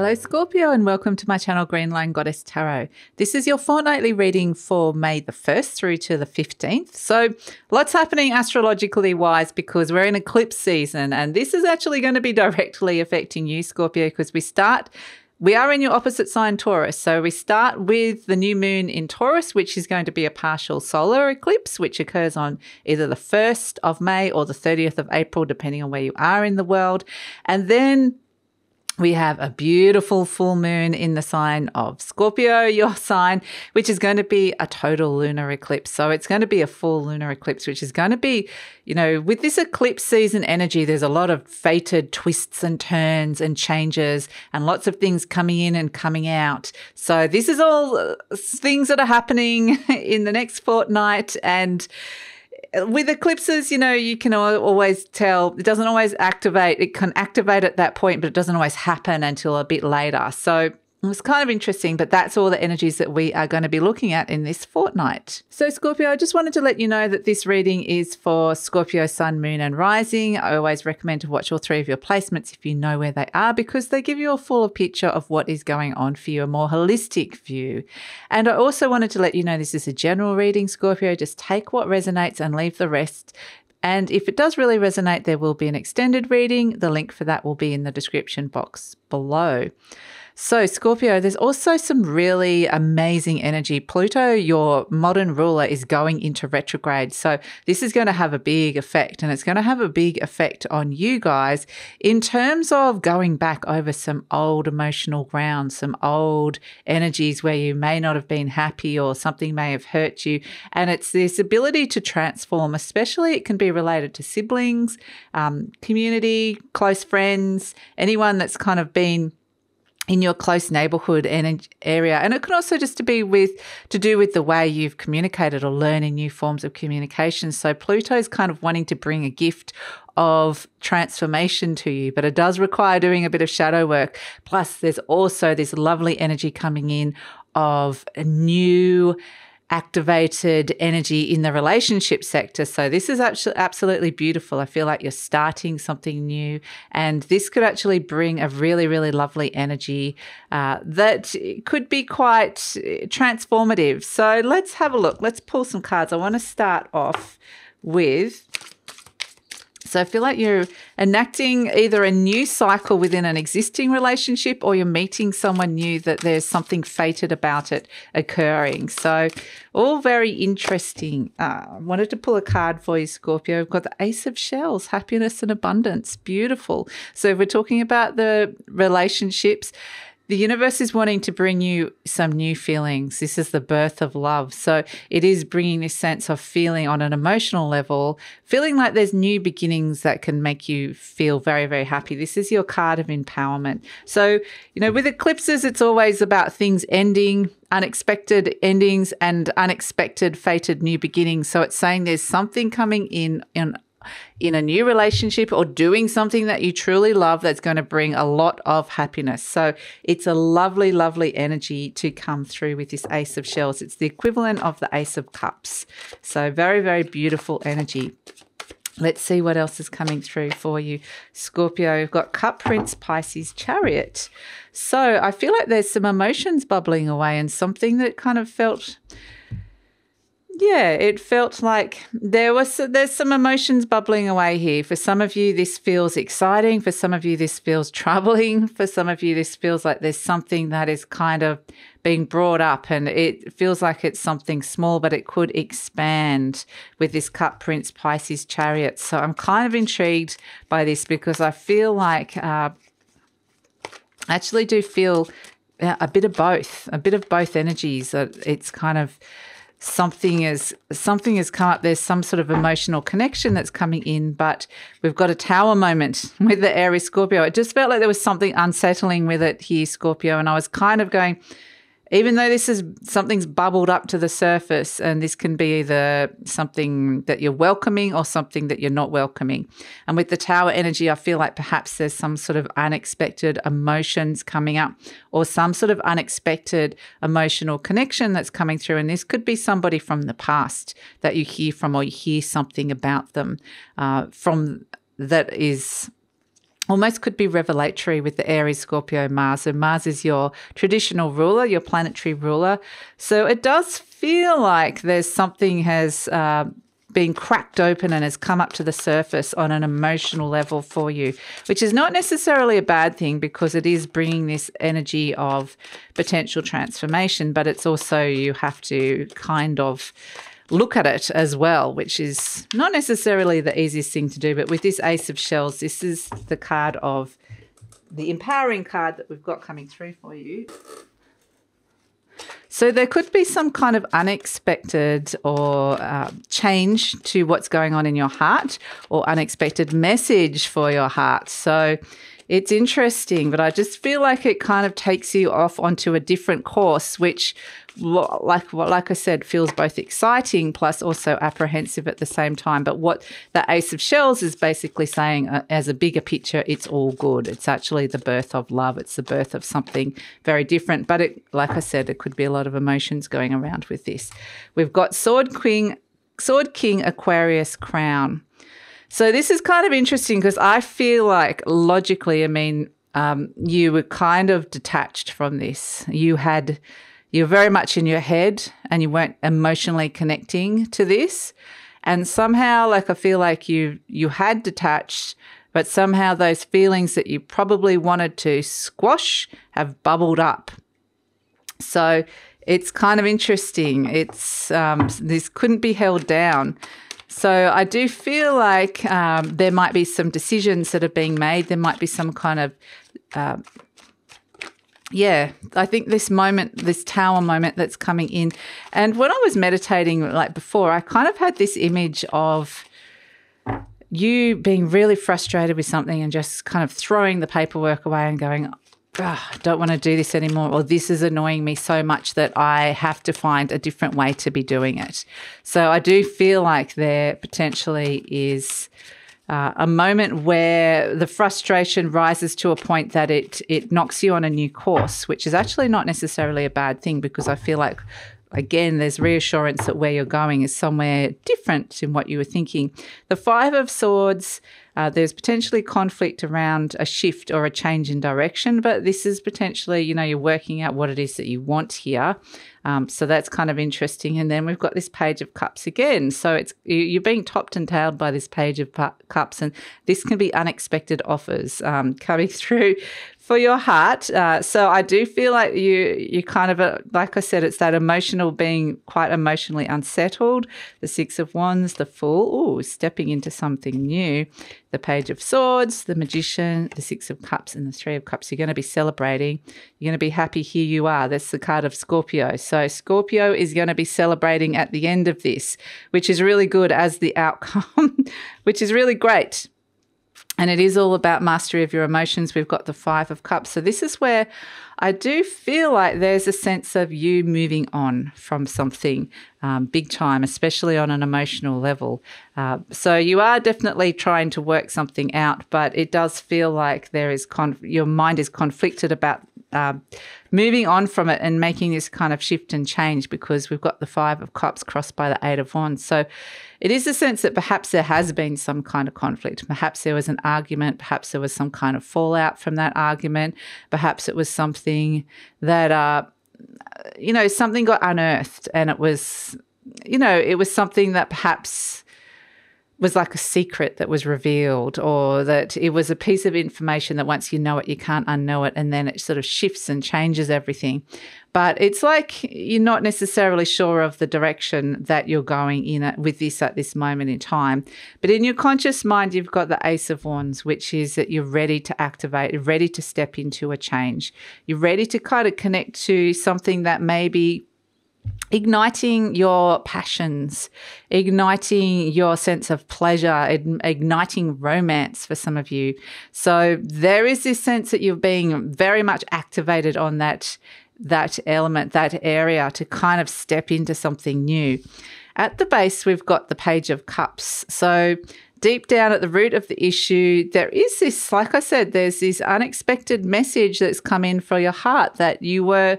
Hello Scorpio and welcome to my channel GreenLion Goddess Tarot. This is your fortnightly reading for May the 1st through to the 15th. So lots happening astrologically wise because we're in eclipse season, and this is actually going to be directly affecting you, Scorpio, because we are in your opposite sign, Taurus. So we start with the new moon in Taurus, which is going to be a partial solar eclipse, which occurs on either the 1st of May or the 30th of April, depending on where you are in the world. And then we have a beautiful full moon in the sign of Scorpio, your sign, which is going to be a total lunar eclipse. So it's going to be a full lunar eclipse, which is going to be, you know, with this eclipse season energy, there's a lot of fated twists and turns and changes and lots of things coming in and coming out. So this is all things that are happening in the next fortnight. And with eclipses, you know, you can always tell it doesn't always activate. It can activate at that point, but it doesn't always happen until a bit later. So it was kind of interesting, but that's all the energies that we are going to be looking at in this fortnight. So Scorpio, I just wanted to let you know that this reading is for Scorpio, Sun, Moon and Rising. I always recommend to watch all three of your placements if you know where they are, because they give you a fuller picture of what is going on for you, a more holistic view. And I also wanted to let you know this is a general reading, Scorpio. Just take what resonates and leave the rest. And if it does really resonate, there will be an extended reading. The link for that will be in the description box below. So Scorpio, there's also some really amazing energy. Pluto, your modern ruler, is going into retrograde. So this is going to have a big effect, and it's going to have a big effect on you guys in terms of going back over some old emotional ground, some old energies where you may not have been happy or something may have hurt you. And it's this ability to transform, especially it can be related to siblings, community, close friends, anyone that's kind of been in your close neighborhood and area. And it could also just to do with the way you've communicated or learning new forms of communication. So Pluto is kind of wanting to bring a gift of transformation to you, but it does require doing a bit of shadow work. Plus, there's also this lovely energy coming in of a new activated energy in the relationship sector. So this is actually absolutely beautiful. I feel like you're starting something new, and this could actually bring a really, really lovely energy that could be quite transformative. So let's have a look. Let's pull some cards. I want to start off with, so I feel like you're enacting either a new cycle within an existing relationship, or you're meeting someone new that there's something fated about it occurring. So all very interesting. I wanted to pull a card for you, Scorpio. We've got the Ace of Shells, happiness and abundance. Beautiful. So if we're talking about the relationships, the universe is wanting to bring you some new feelings. This is the birth of love. So it is bringing this sense of feeling on an emotional level, feeling like there's new beginnings that can make you feel very, very happy. This is your card of empowerment. So, you know, with eclipses, it's always about things ending, unexpected endings and unexpected fated new beginnings. So it's saying there's something coming in a new relationship or doing something that you truly love that's going to bring a lot of happiness. So it's a lovely, lovely energy to come through with this Ace of Shells. It's the equivalent of the Ace of Cups. So very, very beautiful energy. Let's see what else is coming through for you, Scorpio. We've got Cup, Prince, Pisces, Chariot. So I feel like there's some emotions bubbling away and something that kind of felt... yeah, it felt like there's some emotions bubbling away here. For some of you, this feels exciting. For some of you, this feels troubling. For some of you, this feels like there's something that is kind of being brought up, and it feels like it's something small, but it could expand with this Cup, Prince, Pisces, Chariot. So I'm kind of intrigued by this because I feel like I actually do feel a bit of both energies. It's kind of... something has come up. There's some sort of emotional connection that's coming in, but we've got a Tower moment with the Aries Scorpio. It just felt like there was something unsettling with it here, Scorpio, and I was kind of going, even though something's bubbled up to the surface, and this can be either something that you're welcoming or something that you're not welcoming. And with the Tower energy, I feel like perhaps there's some sort of unexpected emotions coming up, or some sort of unexpected emotional connection that's coming through. And this could be somebody from the past that you hear from, or you hear something about them from that is almost could be revelatory with the Aries, Scorpio, Mars. So Mars is your traditional ruler, your planetary ruler. So it does feel like there's something has been cracked open and has come up to the surface on an emotional level for you, which is not necessarily a bad thing because it is bringing this energy of potential transformation, but it's also you have to kind of look at it as well, which is not necessarily the easiest thing to do. But with this Ace of Shells, this is the card of the empowering card that we've got coming through for you. So there could be some kind of unexpected or change to what's going on in your heart, or unexpected message for your heart. So it's interesting, but I just feel like it kind of takes you off onto a different course, which, like I said, feels both exciting plus also apprehensive at the same time. But what the Ace of Shells is basically saying, as a bigger picture, it's all good. It's actually the birth of love. It's the birth of something very different. But it, like I said, it could be a lot of emotions going around with this. We've got Sword King, Aquarius, Crown. So this is kind of interesting because I feel like logically, I mean, you were kind of detached from this. You're very much in your head and you weren't emotionally connecting to this. And somehow, like, I feel like you had detached, but somehow those feelings that you probably wanted to squash have bubbled up. So it's kind of interesting. It's this couldn't be held down. So I do feel like there might be some decisions that are being made. There might be some kind of, I think this moment, this tower moment that's coming in. And when I was meditating like before, I kind of had this image of you being really frustrated with something and just kind of throwing the paperwork away and going, I don't want to do this anymore, or this is annoying me so much that I have to find a different way to be doing it. So I do feel like there potentially is a moment where the frustration rises to a point that it knocks you on a new course, which is actually not necessarily a bad thing, because I feel like, again, there's reassurance that where you're going is somewhere different in what you were thinking. The Five of Swords, there's potentially conflict around a shift or a change in direction, but this is potentially, you're working out what it is that you want here. So that's kind of interesting. And then we've got this Page of Cups again. So you're being topped and tailed by this Page of Cups, and this can be unexpected offers coming through for your heart. So I do feel like you kind of, like I said, it's that emotional, being quite emotionally unsettled. The Six of Wands, the Fool, stepping into something new. The Page of Swords, the Magician, the Six of Cups, and the Three of Cups. You're going to be celebrating. You're going to be happy. Here you are. That's the card of Scorpio. So Scorpio is going to be celebrating at the end of this, which is really good as the outcome, which is really great. And it is all about mastery of your emotions. We've got the Five of Cups. So this is where I do feel like there's a sense of you moving on from something big time, especially on an emotional level. So you are definitely trying to work something out, but it does feel like there is your mind is conflicted about moving on from it and making this kind of shift and change, because we've got the Five of Cups crossed by the Eight of Wands. So it is a sense that perhaps there has been some kind of conflict. Perhaps there was an argument. Perhaps there was some kind of fallout from that argument. Perhaps it was something that, something got unearthed, and it was, it was something that perhaps was like a secret that was revealed, or that it was a piece of information that once you know it, you can't unknow it, and then it sort of shifts and changes everything. But it's like you're not necessarily sure of the direction that you're going in with this at this moment in time. But in your conscious mind, you've got the Ace of Wands, which is that you're ready to activate, you're ready to step into a change. You're ready to kind of connect to something that may be igniting your passions, igniting your sense of pleasure, igniting romance for some of you. So there is this sense that you're being very much activated on that element, that area, to kind of step into something new. At the base, we've got the Page of Cups. So deep down at the root of the issue, there is this, like I said, there's this unexpected message that's come in for your heart that you were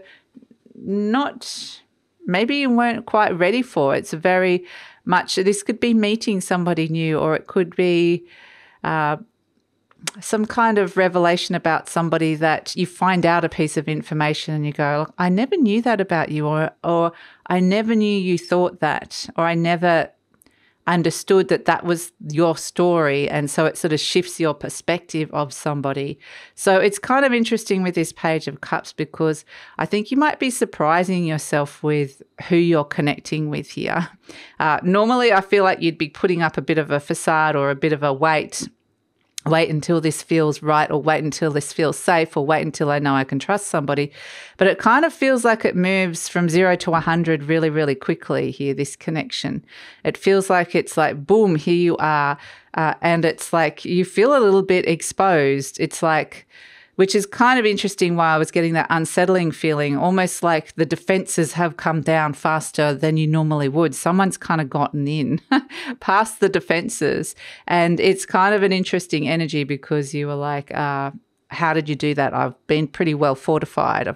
not, maybe you weren't quite ready for. It's very much, this could be meeting somebody new, or it could be some kind of revelation about somebody that you find out a piece of information and you go, look, I never knew that about you, or I never knew you thought that, or I never understood that that was your story. And so it sort of shifts your perspective of somebody. So it's kind of interesting with this Page of Cups, because I think you might be surprising yourself with who you're connecting with here. Normally, I feel like you'd be putting up a bit of a facade or a bit of a wait until this feels right, or wait until this feels safe, or wait until I know I can trust somebody. But it kind of feels like it moves from 0 to 100 really, really quickly here, this connection. It feels like it's like, boom, here you are. And it's like you feel a little bit exposed. It's like, which is kind of interesting why I was getting that unsettling feeling, almost like the defenses have come down faster than you normally would. Someone's kind of gotten in past the defenses. And it's kind of an interesting energy, because you were like, how did you do that? I've been pretty well fortified.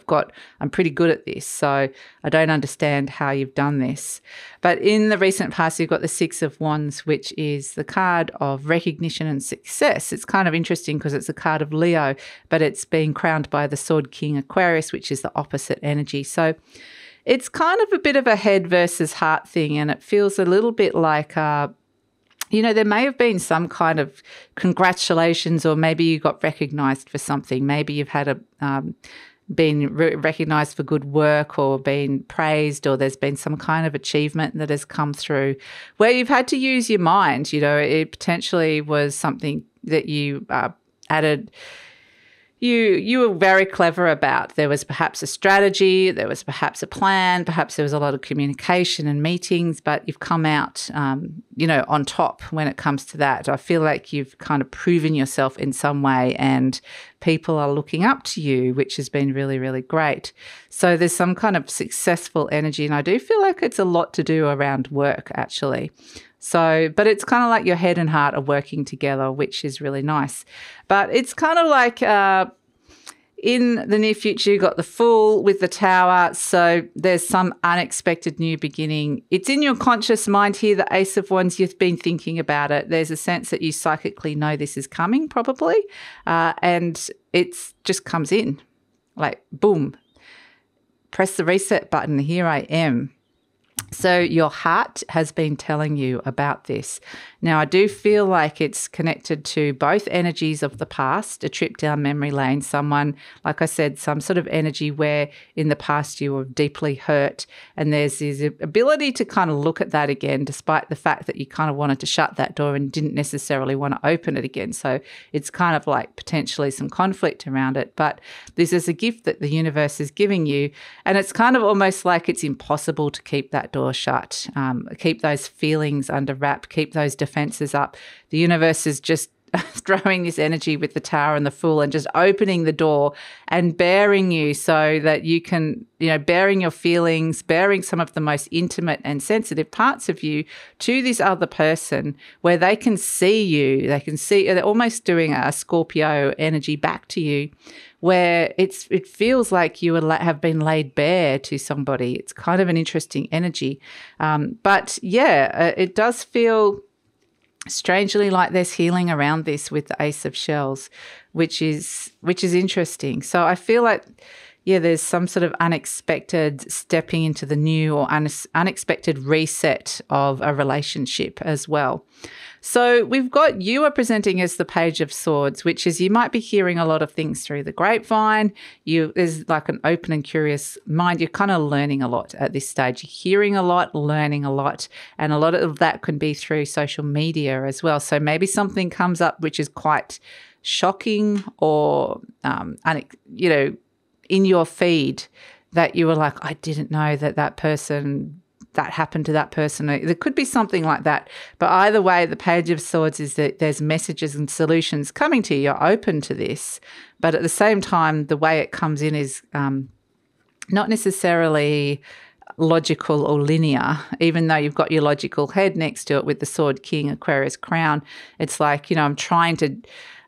I'm pretty good at this. So I don't understand how you've done this. But in the recent past, you've got the Six of Wands, which is the card of recognition and success. It's kind of interesting because it's a card of Leo, but it's being crowned by the Sword King Aquarius, which is the opposite energy. So it's kind of a bit of a head versus heart thing. And it feels a little bit like, there may have been some kind of congratulations, or maybe you got recognised for something. Maybe you've had been recognised for good work, or been praised, or there's been some kind of achievement that has come through where you've had to use your mind. It potentially was something that you added. You were very clever about. There was perhaps a strategy, there was perhaps a plan, perhaps there was a lot of communication and meetings, but you've come out, on top when it comes to that. I feel like you've kind of proven yourself in some way, and people are looking up to you, which has been really, really great. So there's some kind of successful energy, and I do feel like it's a lot to do around work, actually. So, but it's kind of like your head and heart are working together, which is really nice. But it's kind of like in the near future, you've got the Fool with the Tower. So there's some unexpected new beginning. It's in your conscious mind here, the Ace of Wands. You've been thinking about it. There's a sense that you psychically know this is coming, probably. And it just comes in like, boom, press the reset button. Here I am. So your heart has been telling you about this. Now, I do feel like it's connected to both energies of the past, a trip down memory lane, someone, like I said, some sort of energy where in the past you were deeply hurt, and there's this ability to kind of look at that again, despite the fact that you kind of wanted to shut that door and didn't necessarily want to open it again. So it's kind of like potentially some conflict around it, but this is a gift that the universe is giving you, and it's kind of almost like it's impossible to keep that door shut, keep those feelings under wrap, keep those defenses up. The universe is just throwing this energy with the Tower and the Fool and just opening the door and bearing you so that you can, bearing your feelings, bearing some of the most intimate and sensitive parts of you to this other person where they can see you. They can see, they're almost doing a Scorpio energy back to you, where it feels like you have been laid bare to somebody. It's kind of an interesting energy. But yeah, it does feel strangely like there's healing around this with the Ace of Shells, which is interesting. So I feel like, yeah, there's some sort of unexpected stepping into the new, or unexpected reset of a relationship as well. So we've got, you are presenting as the Page of Swords, which is, you might be hearing a lot of things through the grapevine. There's like an open and curious mind. You're kind of learning a lot at this stage. You're hearing a lot, learning a lot, and a lot of that can be through social media as well. So maybe something comes up which is quite shocking, or, in your feed that you were like, I didn't know that person, that happened to that person. There could be something like that. But either way, the Page of Swords is that there's messages and solutions coming to you. You're open to this. But at the same time, the way it comes in is not necessarily logical or linear, even though you've got your logical head next to it with the Sword King Aquarius crown. It's like, I'm trying to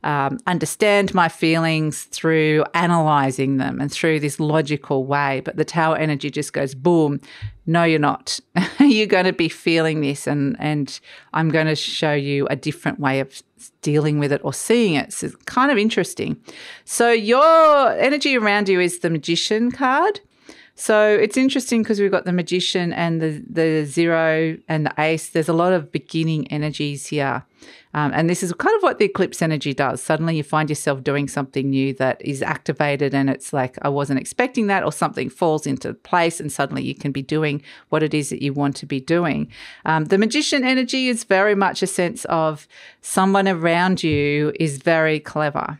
understand my feelings through analyzing them and through this logical way. But the Tower energy just goes, boom, no, you're not. You're going to be feeling this, and I'm going to show you a different way of dealing with it or seeing it. So it's kind of interesting. So your energy around you is the Magician card. So it's interesting because we've got the Magician and the Zero and the Ace. There's a lot of beginning energies here. And this is kind of what the eclipse energy does. Suddenly you find yourself doing something new that is activated, and it's like, I wasn't expecting that, or something falls into place and suddenly you can be doing what it is that you want to be doing. The Magician energy is very much a sense of someone around you is very clever.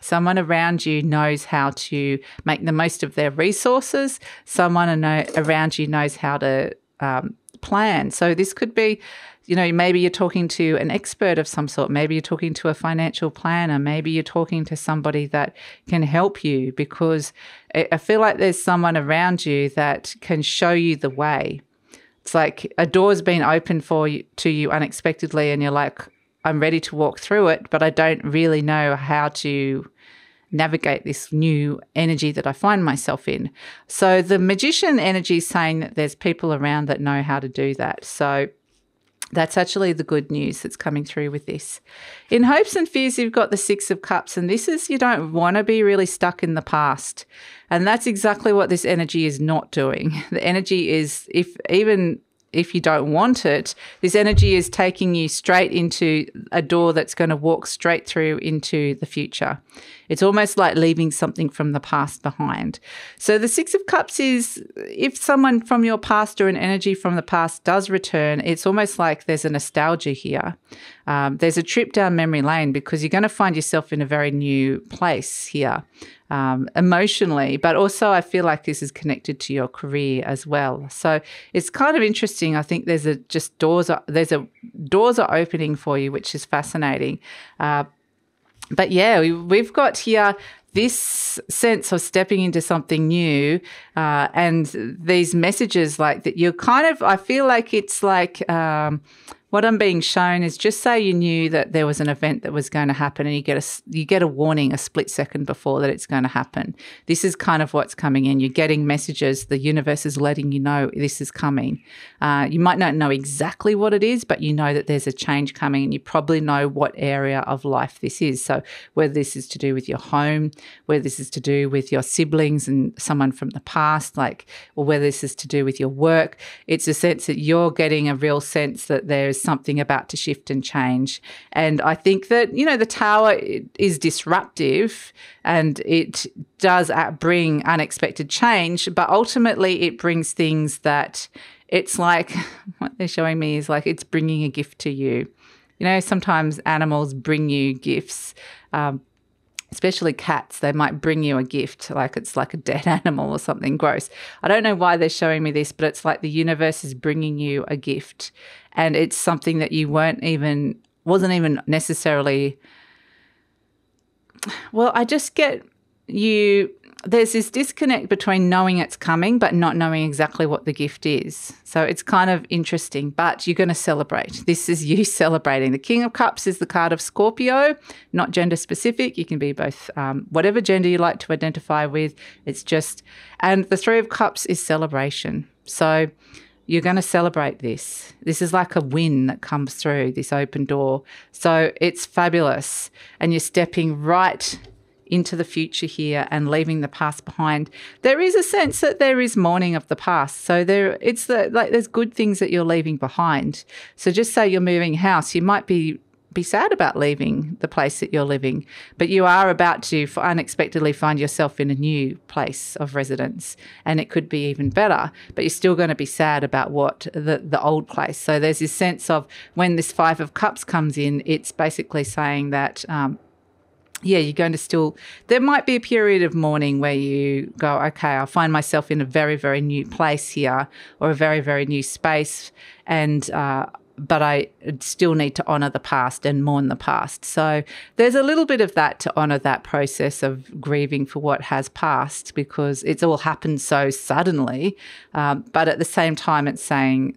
Someone around you knows how to make the most of their resources. Someone around you knows how to plan. So this could be, maybe you're talking to an expert of some sort. Maybe you're talking to a financial planner. Maybe you're talking to somebody that can help you, because I feel like there's someone around you that can show you the way. It's like a door's been opened to you unexpectedly, and you're like, I'm ready to walk through it, but I don't really know how to navigate this new energy that I find myself in. So the Magician energy is saying that there's people around that know how to do that. So that's actually the good news that's coming through with this. In hopes and fears, you've got the Six of Cups, and this is, you don't want to be really stuck in the past. And that's exactly what this energy is not doing. The energy is, if you don't want it, this energy is taking you straight into a door that's going to walk straight through into the future. It's almost like leaving something from the past behind. So the Six of Cups is, if someone from your past or an energy from the past does return, it's almost like there's a nostalgia here. There's a trip down memory lane, because you're going to find yourself in a very new place here. Emotionally, but also I feel like this is connected to your career as well. So it's kind of interesting. I think doors are opening for you, which is fascinating. But yeah, we've got here this sense of stepping into something new, and these messages like that. You're kind of, I feel like it's like, what I'm being shown is, just say you knew that there was an event that was going to happen, and you get a warning a split second before that it's going to happen. This is kind of what's coming in. You're getting messages. The universe is letting you know this is coming. You might not know exactly what it is, but you know that there's a change coming, and you probably know what area of life this is. So whether this is to do with your home, whether this is to do with your siblings and someone from the past, or whether this is to do with your work, it's a sense that you're getting a real sense that there's something about to shift and change. And I think that, the Tower is disruptive, and it does bring unexpected change, but ultimately it brings things that it's like, what they're showing me is like it's bringing a gift to you. Sometimes animals bring you gifts, especially cats. They might bring you a gift, like it's like a dead animal or something gross. I don't know why they're showing me this, but it's like the universe is bringing you a gift, and it's something that you wasn't even necessarily. Well, I just get you. There's this disconnect between knowing it's coming but not knowing exactly what the gift is. So it's kind of interesting, but you're going to celebrate. This is you celebrating. The King of Cups is the card of Scorpio, not gender specific. You can be both, whatever gender you like to identify with. It's just, and the Three of Cups is celebration. So you're going to celebrate this. This is like a win that comes through this open door. So it's fabulous, and you're stepping right into the future here and leaving the past behind. There is a sense that there is mourning of the past. So there's good things that you're leaving behind. So just say you're moving house, you might be sad about leaving the place that you're living, but you are about to unexpectedly find yourself in a new place of residence, and it could be even better, but you're still going to be sad about what the old place. So there's this sense of, when this Five of Cups comes in, it's basically saying that you're going to still, there might be a period of mourning where you go, okay, I find myself in a very, very new place here, or a very, very new space, and but I still need to honour the past and mourn the past. So there's a little bit of that to honour that process of grieving for what has passed, because it's all happened so suddenly. But at the same time, it's saying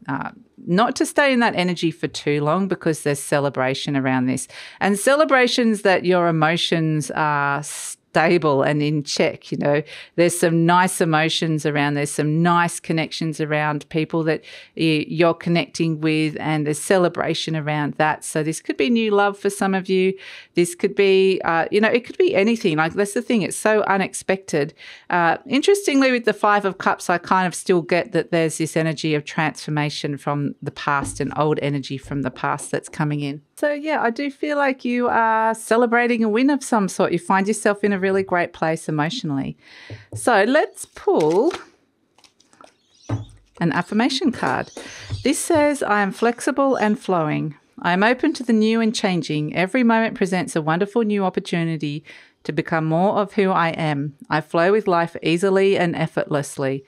not to stay in that energy for too long, because there's celebration around this, and celebrations that your emotions are stable and in check. You know, there's some nice emotions around, there's some nice connections around people that you're connecting with, and there's celebration around that. So this could be new love for some of you. This could be, it could be anything. Like, that's the thing, it's so unexpected. Interestingly, with the Five of Cups, I kind of still get that there's this energy of transformation from the past and old energy from the past that's coming in. So yeah, I do feel like you are celebrating a win of some sort. You find yourself in a really great place emotionally. So let's pull an affirmation card. This says, I am flexible and flowing. I am open to the new and changing. Every moment presents a wonderful new opportunity to become more of who I am. I flow with life easily and effortlessly.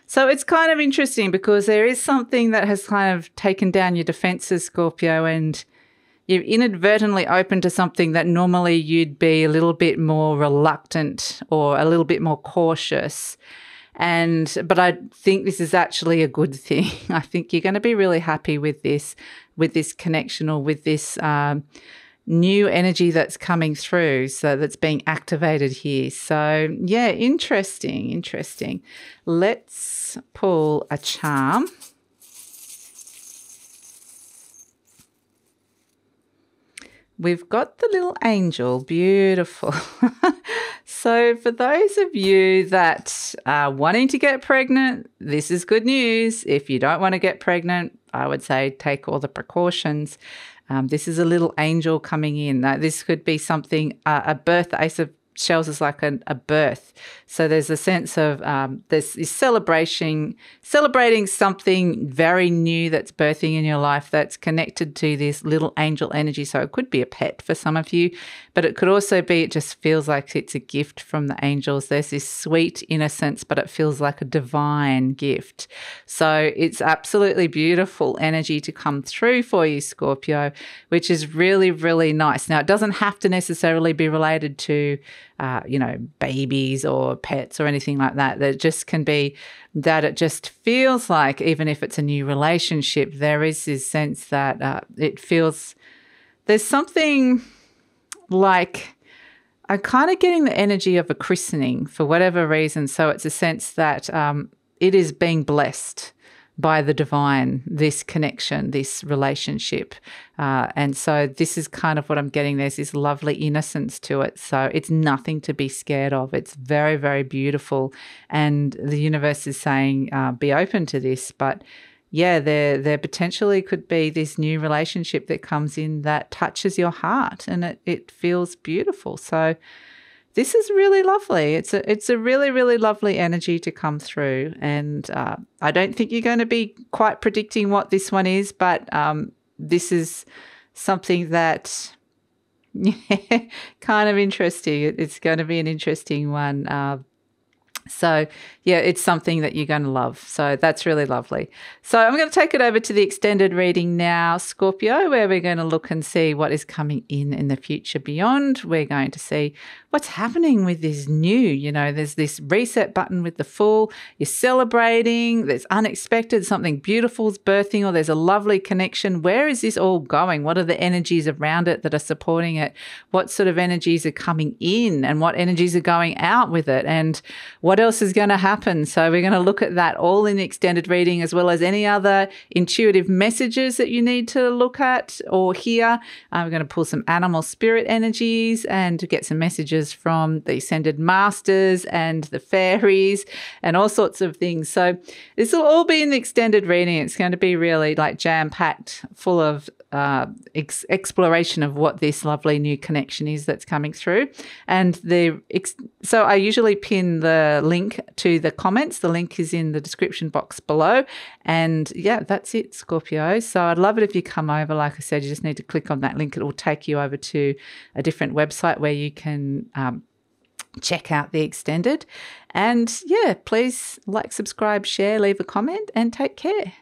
So it's kind of interesting, because there is something that has kind of taken down your defenses, Scorpio, and you've inadvertently opened to something that normally you'd be a little bit more reluctant or a little bit more cautious. But I think this is actually a good thing. I think you're going to be really happy with this connection, or with this new energy that's coming through, so that's being activated here. So yeah, interesting. Let's pull a charm. We've got the little angel, beautiful. So for those of you that are wanting to get pregnant, this is good news. If you don't want to get pregnant, I would say take all the precautions. This is a little angel coming in. This could be something, a birth. The Ace of Shells is like a birth. So there's a sense of there's this celebrating something very new that's birthing in your life, that's connected to this little angel energy. So it could be a pet for some of you, but it could also be, it just feels like it's a gift from the angels. There's this sweet innocence, but it feels like a divine gift. So it's absolutely beautiful energy to come through for you, Scorpio, which is really, really nice. Now, it doesn't have to necessarily be related to babies or pets or anything like that. There just can be that it just feels like, even if it's a new relationship, there is this sense that it feels, there's something like, I'm kind of getting the energy of a christening for whatever reason. So it's a sense that it is being blessed by the divine, this connection, this relationship. And so this is kind of what I'm getting. There's this lovely innocence to it. So it's nothing to be scared of. It's very, very beautiful. And the universe is saying, be open to this. But yeah, there potentially could be this new relationship that comes in that touches your heart, and it feels beautiful. So this is really lovely. It's a really, really lovely energy to come through. And I don't think you're going to be quite predicting what this one is, but this is something that, kind of interesting. It's going to be an interesting one. So yeah, it's something that you're going to love. So that's really lovely. So I'm going to take it over to the extended reading now, Scorpio, where we're going to look and see what is coming in the future beyond. We're going to see what's happening with this new, there's this reset button with the Fool. You're celebrating. There's unexpected, something beautiful is birthing, or there's a lovely connection. Where is this all going? What are the energies around it that are supporting it? What sort of energies are coming in, and what energies are going out with it? And what else is going to happen? So we're going to look at that all in the extended reading, as well as any other intuitive messages that you need to look at or hear. We're going to pull some animal spirit energies and get some messages from the ascended masters and the fairies and all sorts of things. So this will all be in the extended reading. It's going to be really like jam-packed, full of exploration of what this lovely new connection is that's coming through. And so I usually pin the link to the comments. The link is in the description box below. And yeah, that's it, Scorpio. So I'd love it if you come over. Like I said, you just need to click on that link. It will take you over to a different website where you can check out the extended. And yeah, please like, subscribe, share, leave a comment, and take care.